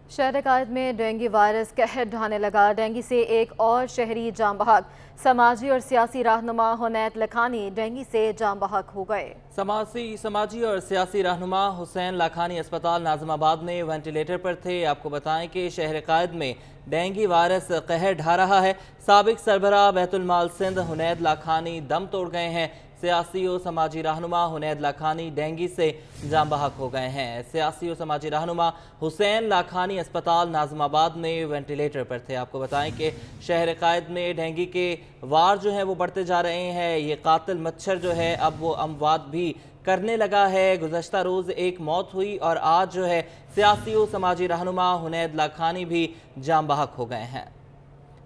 शहर कायद में dengue virus कहर ढाने लगा। डेंगू से एक और शहरी जाम बहक। समाजी और सियासी रहनुमा हुनैत लखानी डेंगू से जाम बहक हो गए। समाजी और सियासी रहनुमा हुसैन लाखानी अस्पताल नाजिमाबाद में वेंटिलेटर पर थे। आपको बताएं कि शहर कायद में डेंगू वायरस कहर ढा रहा है। साबिक सरबराह बैतुल माल सिंध हुनैत लाखानी दम तोड़ गए हैं। सियासी और समाजी रहनुमा हुनैत लाखानी डेंगू से जाम बहक हो गए हैं। सियासी और समाजी रहनुमा हुसैन लाखानी अस्पताल नाजिमाबाद में वेंटिलेटर पर थे। आपको बताएं कि शहर कायद में डेंगू के वार जो हैं वो बढ़ते जा रहे हैं। ये कातिल मच्छर जो है अब वो अमवात भी करने लगा है। गुज़श्ता रोज़ एक मौत हुई और आज जो है सियासी और समाजी रहनुमा हुनैत लाखानी भी जाम बहक हो गए हैं।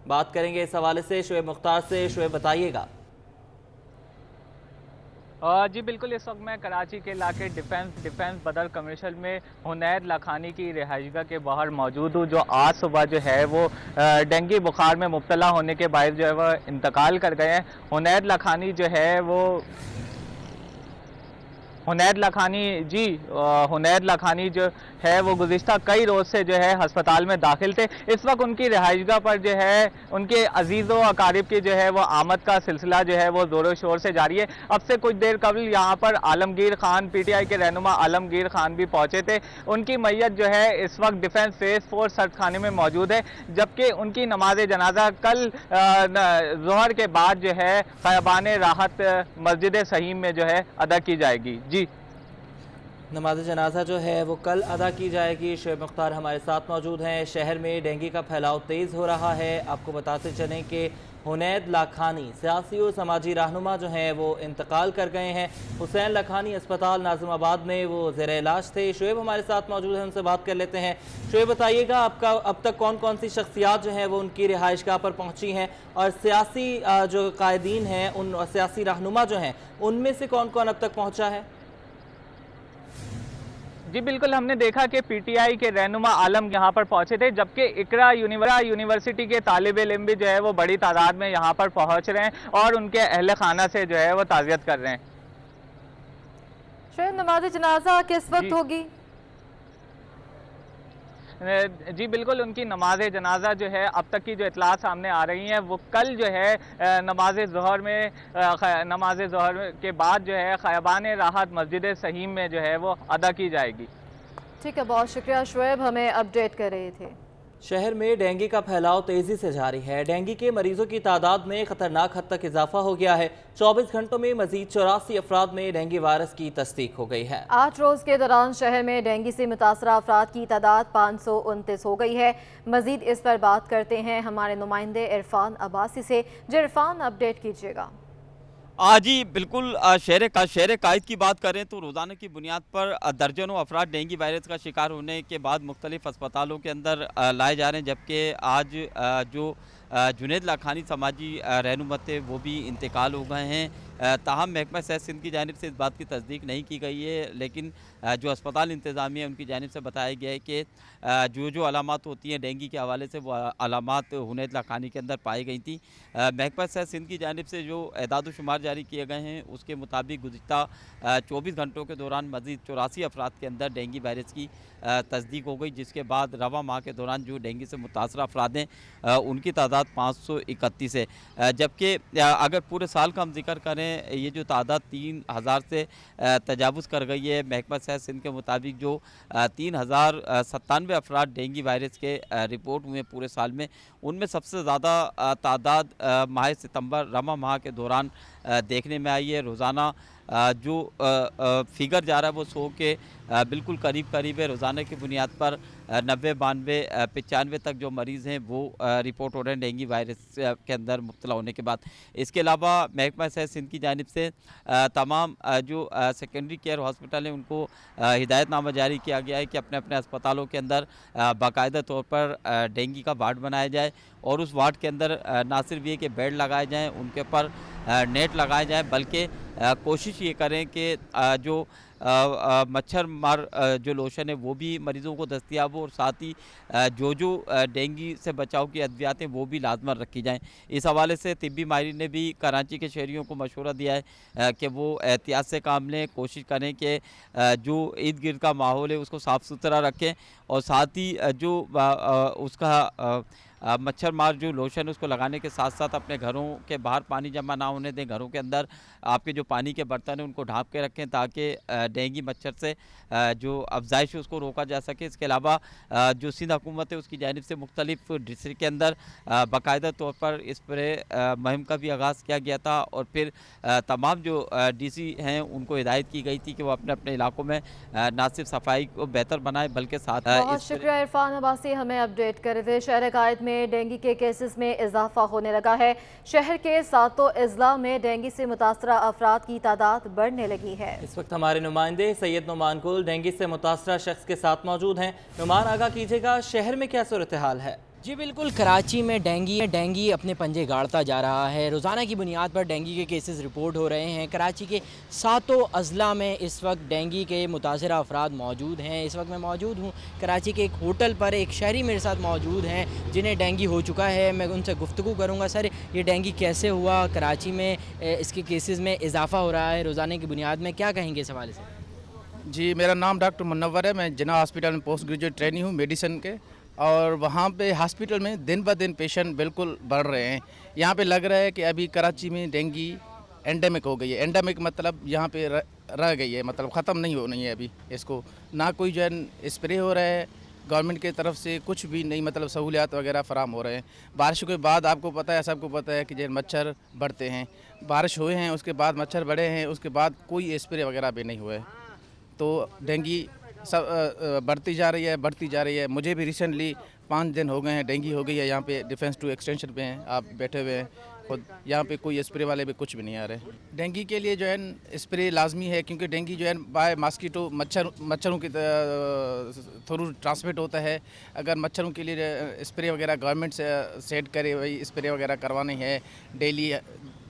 बात करेंगे इस हवाले से शुएब मुख्तार से। शुएब बताइएगा। जी बिल्कुल, इस वक्त मैं कराची के इलाके डिफेंस बदर कमर्शियल में हुनैत लाखानी की रिहाइशगाह के बाहर मौजूद हूँ, जो आज सुबह जो है वो डेंगू बुखार में मुब्तला होने के बायस जो है वह इंतकाल कर गए हैं। हुनैत लाखानी जो है वो हुनैत लाखानी जो है वो गुज़िश्ता कई रोज़ से जो है हस्पताल में दाखिल थे। इस वक्त उनकी रिहाइशगाह पर जो है उनके अजीज़ों अकारिब की जो है वो आमद का सिलसिला जो है वो ज़ोरों शोर से जारी है। अब से कुछ देर कबल यहाँ पर आलमगीर खान PTI के रहनुमा आलमगीर खान भी पहुँचे थे। उनकी मैयत जो है इस वक्त डिफेंस फेज़ 4 सर्द खाने में मौजूद है, जबकि उनकी नमाज जनाजा कल ज़ोहर के बाद जो है ख़याबान राहत मस्जिद सहीम में जो है अदा की जाएगी। जी, नमाज जनाजा जो है वो कल अदा की जाएगी। शुएब मुख्तार हमारे साथ मौजूद हैं। शहर में डेंगू का फैलाव तेज़ हो रहा है। आपको बताते चलें कि हुनैत लाखानी सियासी और समाजी रहनुमा जो हैं वो इंतकाल कर गए हैं। हुसैन लाखानी अस्पताल नाजिमाबाद में वो ज़ेर इलाज थे। शुएब हमारे साथ मौजूद हैं, उनसे बात कर लेते हैं। शुएब बताइएगा, आपका अब तक कौन कौन सी शख्सियात जो हैं वो उनकी रिहाइशगाह पर पहुँची हैं, और सियासी जो कायदीन हैं उन सियासी रहनुमा जो हैं उनमें से कौन कौन अब तक पहुँचा है? जी बिल्कुल, हमने देखा कि PTI के रहनुमा आलम यहाँ पर पहुँचे थे, जबकि इकरा यूनिवर्सिटी के तालिब इल्म भी जो है वो बड़ी तादाद में यहाँ पर पहुँच रहे हैं और उनके अहले खाना से जो है वो ताज़ियत कर रहे हैं। शायद नमाज जनाजा किस वक्त होगी? जी बिल्कुल, उनकी नमाज जनाजा जो है अब तक की जो इतला सामने आ रही हैं वो कल जो है नमाज ज़ोहर के बाद जो है ख़याबान राहत मस्जिद सहीम में जो है वो अदा की जाएगी। ठीक है, बहुत शुक्रिया शुएब, हमें अपडेट कर रहे थे। शहर में डेंगू का फैलाव तेज़ी से जारी है। डेंगू के मरीजों की तादाद में ख़तरनाक हद तक इजाफा हो गया है। 24 घंटों में मजीद 84 अफराद में डेंगू वायरस की तस्दीक हो गई है। 8 रोज़ के दौरान शहर में डेंगू से मुतासरा अफराद की तादाद 529 हो गई है। मजीद इस पर बात करते हैं हमारे नुमाइंदे इरफान अब्बासी से। जो इरफान, अपडेट कीजिएगा। जी बिल्कुल, शहर कायद की बात करें तो रोज़ाना की बुनियाद पर दर्जनों अफराद डेंगू वायरस का शिकार होने के बाद मुख्तलिफ अस्पतालों के अंदर लाए जा रहे हैं, जबकि आज जो जुनैद लाखानी समाजी रहनुमा थे वो भी इंतकाल हो गए हैं। ताहम महकमा सेहत सिंध की जानिब से इस बात की तस्दीक नहीं की गई है, लेकिन जो अस्पताल इंतज़ामिया उनकी जानिब से बताया गया है कि जो अलामात होती हैं डेंगू के हवाले से वो अलामात हुनैत लाखानी के अंदर पाई गई थी। महकमा सेहत सिंध की जानिब से जो एदाद शुमार जारी किए गए हैं उसके मुताबिक गुज़िश्ता 24 घंटों के दौरान मज़ीद 84 अफराद के अंदर डेंगू वायरस की तस्दीक हो गई, जिसके बाद रवा माह के दौरान जो डेंगू से मुतासर अफराद हैं उनकी तादाद 531 है। जबकि अगर पूरे साल का हम जिक्र करें, ये जो तादाद 3000 से तजावुज़ कर गई है। महकमा सेहत सिंध के मुताबिक जो 3097 अफराद डेंगू वायरस के रिपोर्ट हुए पूरे साल में, उनमें सबसे ज़्यादा तादाद माह सितंबर रमा माह के दौरान देखने में आई है। रोज़ाना जो फिगर जा रहा है वो 100 के बिल्कुल करीब है। रोज़ाना की बुनियाद पर 90, 92, 95 तक जो मरीज़ हैं वो रिपोर्ट हो रहे हैं डेंगू वायरस के अंदर मुब्तला होने के बाद। इसके अलावा महकमा सेहत सिंध की जानिब से तमाम जो सेकेंडरी केयर हॉस्पिटल हैं उनको हिदायतनामा जारी किया गया है कि अपने अपने अस्पतालों के अंदर बाकायदा तौर पर डेंगू का वार्ड बनाया जाए, और उस वार्ड के अंदर ना सिर्फ ये कि बेड लगाए जाएँ, उनके ऊपर नेट लगाए जाएँ, बल्कि कोशिश ये करें कि जो मच्छर मार जो लोशन है वो भी मरीज़ों को दस्तयाब हो, और साथ ही जो डेंगू से बचाव की अद्वियात हैं वो भी लाजमन रखी जाएँ। इस हवाले से तिब्बी माहिरीन ने भी कराची के शहरियों को मशवरा दिया है कि वो एहतियात से काम लें, कोशिश करें कि जो इर्द गिर्द का माहौल है उसको साफ़ सुथरा रखें, और साथ ही जो उसका मच्छर मार जो लोशन है उसको लगाने के साथ साथ अपने घरों के बाहर पानी जमा ना होने दें। घरों के अंदर आपके जो पानी के बर्तन हैं उनको ढाँप के रखें ताकि डेंगू मच्छर से जो अफजाइश है उसको रोका जा सके। इसके अलावा जो सिंध हुकूमत है उसकी जानिब से मुख्तलिफ डिस्ट्रिक्ट के अंदर बाकायदा तौर पर स्प्रे मुहिम का भी आगाज़ किया गया था, और फिर तमाम जो DC हैं उनको हिदायत की गई थी कि वो अपने अपने इलाकों में ना सिर्फ सफाई को बेहतर बनाए बल्कि साथ बहुत शुक्रिया इरफान अब्बासी, हमें अपडेट कर रहे थे। शहर कायद में डेंगू के केसेस में इजाफा होने लगा है। शहर के 7 अजला में डेंगू से मुतासरा अफराद की तादाद बढ़ने लगी है। इस वक्त हमारे नुमाइंदे सैयद नुमान कुल डेंगू से मुतासरा शख्स के साथ मौजूद हैं। नुमान, आगाह कीजिएगा, शहर में क्या सूरत हाल है? जी बिल्कुल, कराची में डेंगू अपने पंजे गाड़ता जा रहा है। रोज़ाना की बुनियाद पर डेंगू के केसेस रिपोर्ट हो रहे हैं। कराची के 7 अजला में इस वक्त डेंगू के मुतासरा अफराद मौजूद हैं। इस वक्त मैं मौजूद हूँ कराची के एक होटल पर। एक शहरी मेरे साथ मौजूद हैं जिन्हें डेंगू हो चुका है। मैं उनसे गुफ्तगू करूँगा। सर, ये डेंगू कैसे हुआ? कराची में इसके केसेस में इजाफा हो रहा है रोज़ाना की बुनियाद में, क्या कहेंगे इस हवाले से? जी, मेरा नाम डॉक्टर मुन्नवर है। मैं जिन्ना हॉस्पिटल में पोस्ट ग्रेजुएट ट्रेनी हूँ मेडिसिन के, और वहाँ पे हॉस्पिटल में दिन ब दिन पेशेंट बिल्कुल बढ़ रहे हैं। यहाँ पे लग रहा है कि अभी कराची में डेंगू एंडेमिक हो गई है। एंडेमिक मतलब यहाँ पे रह गई है, मतलब ख़त्म नहीं होनी है अभी इसको। ना कोई जो है स्प्रे हो रहा है गवर्नमेंट की तरफ से, कुछ भी नहीं, मतलब सहूलियात वगैरह फराम हो रहे हैं। बारिश के बाद आपको पता है, सबको पता है कि जो मच्छर बढ़ते हैं। बारिश हुए हैं, उसके बाद मच्छर बढ़े हैं, उसके बाद कोई स्प्रे वगैरह भी नहीं हुए, तो डेंगू सब बढ़ती जा रही है। मुझे भी रिसेंटली 5 दिन हो गए हैं, डेंगू हो गई है। यहाँ पे डिफेंस 2 एक्सटेंशन पे हैं, आप बैठे हुए हैं खुद। यहाँ पे कोई स्प्रे वाले भी कुछ भी नहीं आ रहे। डेंगू के लिए जो है स्प्रे लाजमी है, क्योंकि डेंगू जो है बाय मॉस्किटो मच्छरों के थ्रू ट्रांसमिट होता है। अगर मच्छरों के लिए स्प्रे वगैरह गवर्नमेंट से सेट करे, वही स्प्रे वगैरह करवानी है, डेली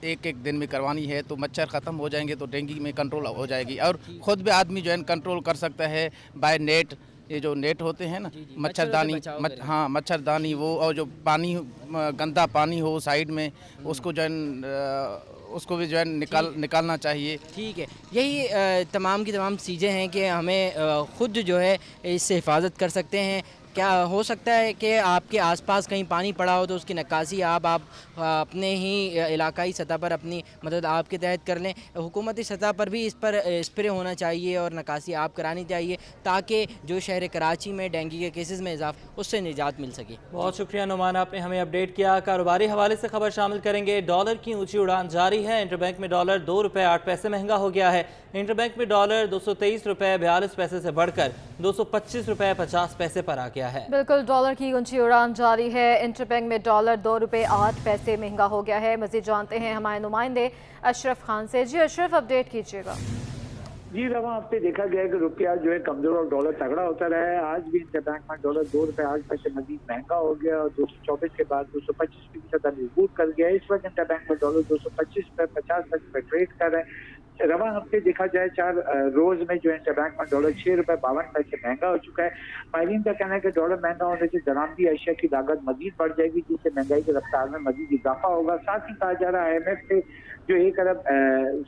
एक दिन में करवानी है, तो मच्छर ख़त्म हो जाएंगे तो डेंगू में कंट्रोल हो जाएगी। और ख़ुद भी आदमी जो है कंट्रोल कर सकता है बाय नेट। ये जो नेट होते हैं ना, मच्छरदानी, हाँ मच्छरदानी वो, और जो पानी गंदा पानी हो साइड में उसको जो है उसको भी जो है निकालना चाहिए। ठीक है, यही तमाम की तमाम चीज़ें हैं कि हमें ख़ुद जो है इससे हिफाजत कर सकते हैं। क्या हो सकता है कि आपके आसपास कहीं पानी पड़ा हो तो उसकी नक्काशी आप अपने ही इलाकाई सतह पर अपनी मदद आपके तहत कर लें। हुकूमती सतह पर भी इस पर स्प्रे होना चाहिए और नक्काशी आप करानी चाहिए, ताकि जो शहर कराची में डेंगू के केसेस में इजाफा उससे निजात मिल सके। बहुत शुक्रिया नुमान, आपने हमें अपडेट किया। कारोबारी हवाले से खबर शामिल करेंगे। डॉलर की ऊंची उड़ान जारी है। इंटरबैंक में डॉलर 2 रुपये 8 पैसे महंगा हो गया है। इंटरबैंक में डॉलर 223 रुपये 42 पैसे से बढ़कर 225 रुपये 50 पैसे पर आ गया है। बिल्कुल, डॉलर की ऊंची उड़ान जारी है। इंटरबैंक में डॉलर 2 रुपये 8 पैसे महंगा हो गया है। मजीद जानते हैं हमारे नुमाइंदे अशरफ खान से। जी अशरफ, अपडेट कीजिएगा। जी, रवा हफ्ते देखा गया कि रुपया जो है कमजोर और डॉलर तगड़ा होता रहा है। आज भी इंटरबैंक में डॉलर 2 रुपये 8 पैसे मजीद महंगा हो गया और 224 के बाद 225 मजबूत कर गया। इस वक्त इंटरबैंक में डॉलर 225 रुपये 50 पैसे पर ट्रेड कर रहे हैं। रवा हफ्ते देखा जाए 4 रोज में जो इंटरबैंक में डॉलर 6 रुपये 52 पैसे महंगा हो चुका है। माहिरीन का कहना है कि डॉलर महंगा होने से दरामदी अशिया की लागत मजीद बढ़ जाएगी, जिससे महंगाई की रफ्तार में मजीद इजाफा होगा। साथ ही कहा जा रहा है IMF से जो 1 अरब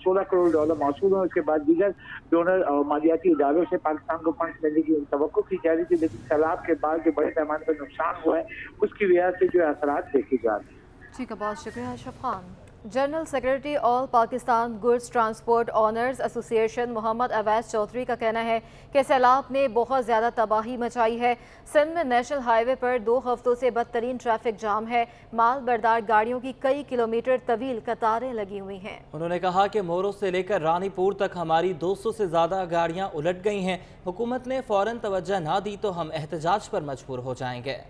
16 करोड़ डॉलर मौसूल है, उसके बाद दीगर डोनर और मालियाती इदारों से पाकिस्तान को फंड मिलने की तवक्को की जा रही थी, लेकिन सैलाब के बाद जो बड़े पैमाने पर नुकसान हुआ है उसकी वजह से जो असरात देखे जा रहे हैं। ठीक है, बहुत शुक्रिया Ashraf Khan. General secretary all Pakistan goods transport owners association Mohammad Awais Chaudhry का कहना है कि सैलाब ने बहुत ज़्यादा तबाही मचाई है। सिंध में नेशनल हाईवे पर 2 हफ्तों से बदतरीन ट्रैफिक जाम है। माल बरदार गाड़ियों की कई किलोमीटर तवील कतारें लगी हुई हैं। उन्होंने कहा कि मोरो से लेकर रानीपुर तक हमारी 200 से ज़्यादा गाड़ियाँ उलट गई हैं। हुकूमत ने फ़ौरन तवज्जो ना दी तो हम एहतजाज पर मजबूर हो जाएंगे।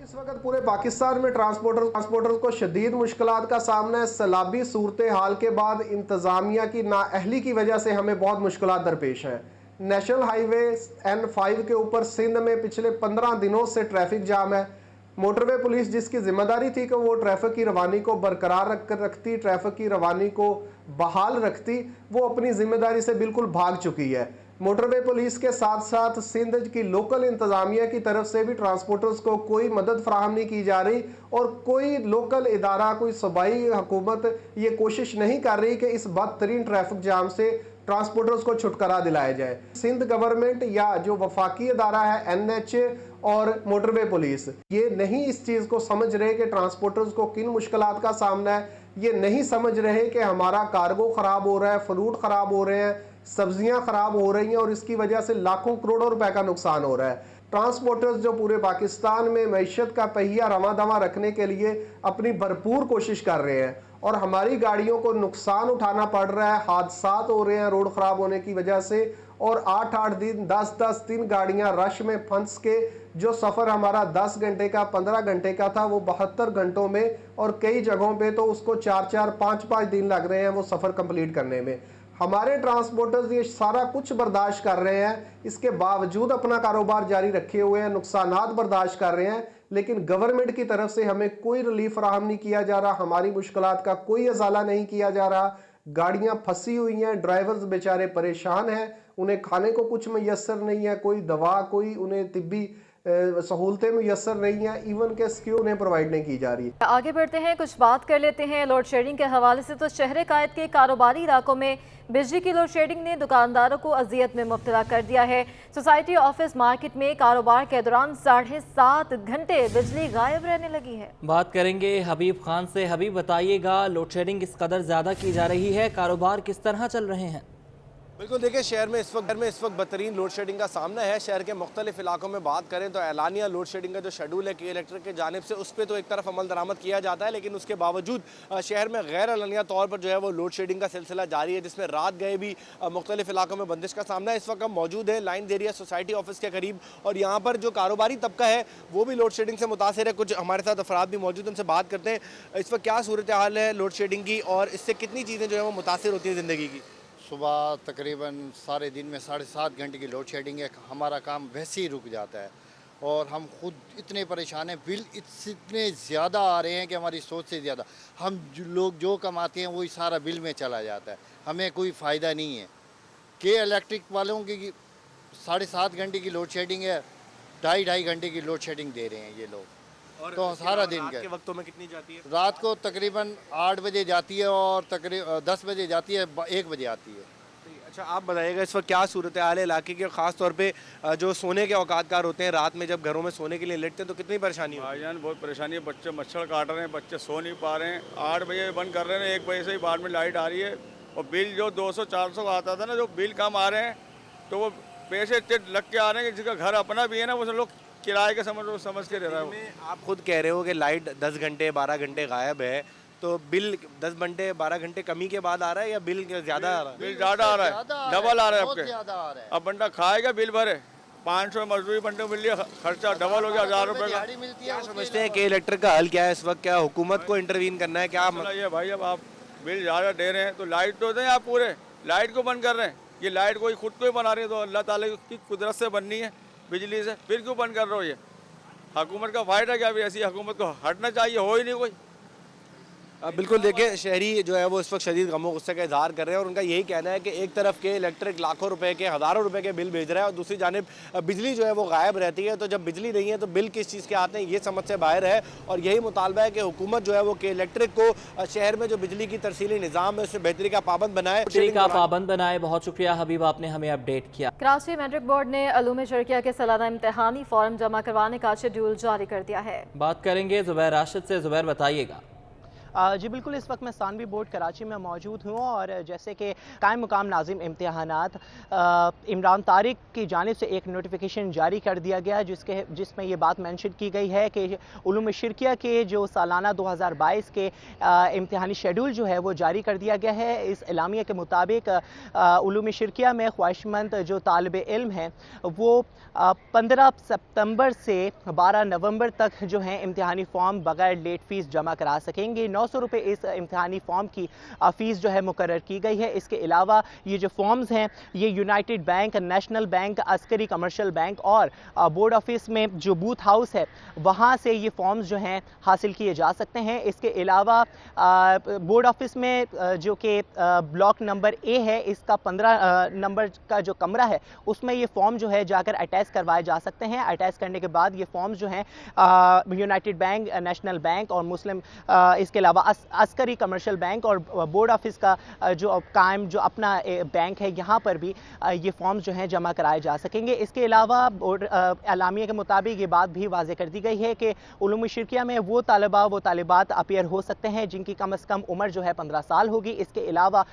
इस वक्त पूरे पाकिस्तान में ट्रांसपोर्टर को शदीद मुश्किलात का सामना है। सैलाबी सूरत हाल के बाद इंतज़ामिया की नाअहली की वजह से हमें बहुत मुश्किलात दरपेश हैं। नेशनल हाईवे N5 के ऊपर सिंध में पिछले 15 दिनों से ट्रैफिक जाम है। मोटरवे पुलिस जिसकी जिम्मेदारी थी कि वो ट्रैफिक की रवानी को बरकरार रखती, ट्रैफिक की रवानी को बहाल रखती, वो अपनी जिम्मेदारी से बिल्कुल भाग चुकी है। मोटरवे पुलिस के साथ साथ सिंध की लोकल इंतजामिया की तरफ से भी ट्रांसपोर्टर्स को कोई मदद फराहम नहीं की जा रही और कोई लोकल इदारा, कोई सूबाई हुकूमत ये कोशिश नहीं कर रही कि इस बदतरीन ट्रैफिक जाम से ट्रांसपोर्टर्स को छुटकारा दिलाया जाए। सिंध गवर्नमेंट या जो वफाकी अदारा है NH और मोटरवे पुलिस ये नहीं इस चीज़ को समझ रहे कि ट्रांसपोर्टर्स को किन मुश्किलात का सामना है, ये नहीं समझ रहे कि हमारा कार्गो ख़राब हो रहा है, फ्रूट ख़राब हो रहे हैं, सब्जियां खराब हो रही हैं और इसकी वजह से लाखों करोड़ों रुपए का नुकसान हो रहा है। ट्रांसपोर्टर्स जो पूरे पाकिस्तान में मईशत का पहिया रवां दवां रखने के लिए अपनी भरपूर कोशिश कर रहे हैं और हमारी गाड़ियों को नुकसान उठाना पड़ रहा है, हादसात हो रहे हैं रोड ख़राब होने की वजह से और 8-8 दिन 10-10 दिन गाड़ियां रश में फंस के जो सफ़र हमारा 10 घंटे का 15 घंटे का था वो 72 घंटों में और कई जगहों पे तो उसको 4-4 5-5 दिन लग रहे हैं वो सफ़र कंप्लीट करने में। हमारे ट्रांसपोर्टर्स ये सारा कुछ बर्दाश्त कर रहे हैं, इसके बावजूद अपना कारोबार जारी रखे हुए हैं, नुकसानात बर्दाश्त कर रहे हैं, लेकिन गवर्नमेंट की तरफ से हमें कोई रिलीफ फराहम नहीं किया जा रहा, हमारी मुश्किलात का कोई अजाला नहीं किया जा रहा। गाड़ियां फंसी हुई हैं, ड्राइवर्स बेचारे परेशान हैं, उन्हें खाने को कुछ मैसर नहीं है, कोई दवा, कोई उन्हें तिब्बी सहूलतें मैसर नहीं है, इवन के स्क्यू उन्हें प्रोवाइड नहीं की जा रही। आगे बढ़ते हैं, कुछ बात कर लेते हैं लोड शेडिंग के हवाले से। तो शहर कायद के कारोबारी इलाकों में बिजली की लोड शेडिंग ने दुकानदारों को अजियत में मुब्तला कर दिया है। सोसाइटी ऑफिस मार्केट में कारोबार के दौरान 7.5 घंटे बिजली गायब रहने लगी है। बात करेंगे हबीब खान से। हबीब, बताइएगा लोड शेडिंग इस कदर ज़्यादा की जा रही है, कारोबार किस तरह चल रहे हैं? बिल्कुल, देखिए शहर में इस वक्त बदतरीन लोड शेडिंग का सामना है। शहर के मुख्तलिफ इलाकों में बात करें तो एलानिया लोड शेडिंग का जो शेड्यूल है के इलेक्ट्रिक की जानिब से उस पर तो एक तरफ अमल दरामद किया जाता है, लेकिन उसके बावजूद शहर में गैर एलानिया तौर पर जो है वो लोड शेडिंग का सिलसिला जारी है, जिसमें रात गए भी मुख्तलिफ इलाकों में बंदिश का सामना है। इस वक्त हम मौजूद है लाइन एरिया सोसाइटी ऑफिस के करीब और यहाँ पर जो कारोबारी तबका है वो भी लोड शेडिंग से मुतासर है। कुछ हमारे साथ अफराद भी मौजूद हैं, उनसे बात करते हैं इस वक्त क्या सूरत हाल है लोड शेडिंग की और इससे कितनी चीज़ें जो है वो मुतासर होती हैं ज़िंदगी की। सुबह तकरीबन सारे दिन में 7.5 घंटे की लोड शेडिंग है, हमारा काम वैसे ही रुक जाता है और हम खुद इतने परेशान हैं, बिल इतने ज़्यादा आ रहे हैं कि हमारी सोच से ज़्यादा हम लोग जो कमाते हैं वही सारा बिल में चला जाता है, हमें कोई फ़ायदा नहीं है। के इलेक्ट्रिक वालों की 7.5 घंटे की लोड शेडिंग है, 2.5 घंटे की लोड शेडिंग दे रहे हैं ये लोग। और तो सारा दिन के वक्तों में कितनी जाती है? रात को तकरीबन 8 बजे जाती है और तकरीबन 10 बजे जाती है, 1 बजे आती है। अच्छा, आप बताइएगा इस वक्त क्या सूरत हाल है इलाके की, ख़ास तौर पे जो सोने के औकातकार होते हैं रात में जब घरों में सोने के लिए लेटते हैं तो कितनी परेशानी है? भाईजान बहुत परेशानी है, बच्चे मच्छर काट रहे हैं, बच्चे सो नहीं पा रहे हैं। 8 बजे बंद कर रहे हैं, 1 बजे से ही बाद में लाइट आ रही है और बिल जो 200-400 का आता था ना, जो बिल कम आ रहे हैं तो वो पैसे इतने लग के आ रहे हैं कि जिसका घर अपना भी है ना वो सब लोग किराए के समझ के रह रहा है। आप खुद कह रहे हो कि लाइट 10 घंटे 12 घंटे गायब है, तो बिल 10 घंटे 12 घंटे कमी के बाद आ रहा है या बिल ज़्यादा आ रहा है? बिल ज़्यादा आ रहा है, डबल आ रहा है आपके। अब बंदा खाएगा बिल भरे, 500 मजदूरी बंदे को मिल रही है, खर्चा डबल हो गया 1000 रुपये का। क्या समझते हैं कि इलेक्ट्रिक का हल क्या है इस वक्त? क्या हुकूमत को इंटरवीन करना है क्या? ये भाई अब आप बिल ज़्यादा दे रहे हैं तो लाइट तो दें, आप पूरे लाइट को बंद कर रहे हैं। ये लाइट कोई खुद को ही बना रही है तो अल्लाह ताला की कुदरत से बननी है बिजली से, फिर क्यों बंद कर रहे हो? ये हुकूमत का फ़ायदा क्या? भी ऐसी हुकूमत को हटना चाहिए, हो ही नहीं कोई। बिल्कुल, देखिए शहरी जो है वो इस वक्त शदीद गमो गुस्से का इजहार कर रहे हैं और उनका यही कहना है कि एक तरफ के इलेक्ट्रिक लाखों रुपए के, हज़ारों रुपए के बिल भेज रहा है और दूसरी जानिब बिजली जो है वो गायब रहती है। तो जब बिजली नहीं है तो बिल किस चीज़ के आते हैं, ये समझ से बाहर है और यही मुतालबा है कि हुकूमत जो है वो के इलेक्ट्रिक को शहर में जो बिजली की तरसीली निज़ाम है उससे बेहतरी का पाबंद बनाए, पाबंद बनाए। बहुत शुक्रिया हबीब, आपने हमें अपडेट किया। कराची मैट्रिक बोर्ड ने अलूम शर्किया के सालाना इम्तिहानी फॉर्म जमा करवाने का शेड्यूल जारी कर दिया है। बात करेंगे ज़ुबैर राशिद से। ज़ुबैर, बताइएगा। जी बिल्कुल, इस वक्त मैं सानवी बोर्ड कराची में मौजूद हूँ और जैसे कि कायम मुकाम नाजिम इम्तिहानात इमरान तारिक की जानिब से एक नोटिफिकेशन जारी कर दिया गया जिसमें ये बात मेंशन की गई है कि उलूम शिरकिया के जो सालाना 2022 के इम्तिहानी शेड्यूल जो है वो जारी कर दिया गया है। इस एलामिया के मुताबिक उलूम शिरकिया में ख्वाहिशमंद जो तालिब इल्म हैं वो 15 सितंबर से 12 नवंबर तक जो है इम्तिहानी फॉर्म बगैर लेट फीस जमा करा सकेंगे। 900 रुपये इस इम्तिहानी फॉर्म की फ़ीस जो है मुकर्रर की गई है। इसके अलावा ये जो फॉर्म्स हैं ये United bank, national bank, Askari commercial bank और बोर्ड ऑफिस में जो बूथ हाउस है वहाँ से ये फॉर्म्स जो हैं हासिल किए जा सकते हैं। इसके अलावा बोर्ड ऑफिस में जो कि ब्लॉक नंबर ए है, इसका 15 नंबर का जो कमरा है उसमें ये फॉर्म जो है जाकर अटैच करवाए जा सकते हैं। अटैच करने के बाद ये फॉर्म जो हैं यूनाइटेड बैंक, नेशनल बैंक और मुस्लिम इसके अलावा अस्करी कमर्शियल बैंक और बोर्ड ऑफिस का जो कायम जो अपना बैंक है यहाँ पर भी ये फॉर्म जो हैं जमा कराए जा सकेंगे। इसके अलावा बोर्ड एलामिया के मुताबिक ये बात भी वाज़ेह कर दी गई है कि उलूम शिरकिया में वो तालिबात अपीयर हो सकते हैं जिनकी कम अज़ कम उम्र जो है 15 साल होगी। इसके अलावा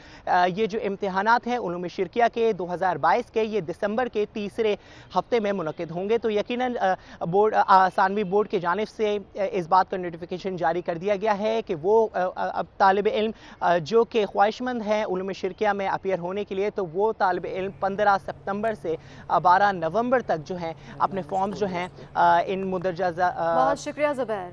ये जो इम्तिहानात हैं उलूम शिरकिया के 2022 के ये दिसंबर के तीसरे हफ्ते में मुनक़िद होंगे। तो यकीनन बोर्ड सानवी बोर्ड की जानिब से इस बात का नोटिफिकेशन जारी कर दिया गया है कि वो अब तालिब इल्म जो कि ख्वाहिशमंद हैं उलूम शिरकिया में अपीयर होने के लिए, तो वो तालिब इल्म 15 सितंबर से 12 नवंबर तक जो हैं अपने फॉर्म्स जो हैं इन मुदर्जा बहुत शुक्रिया ज़ुबैर।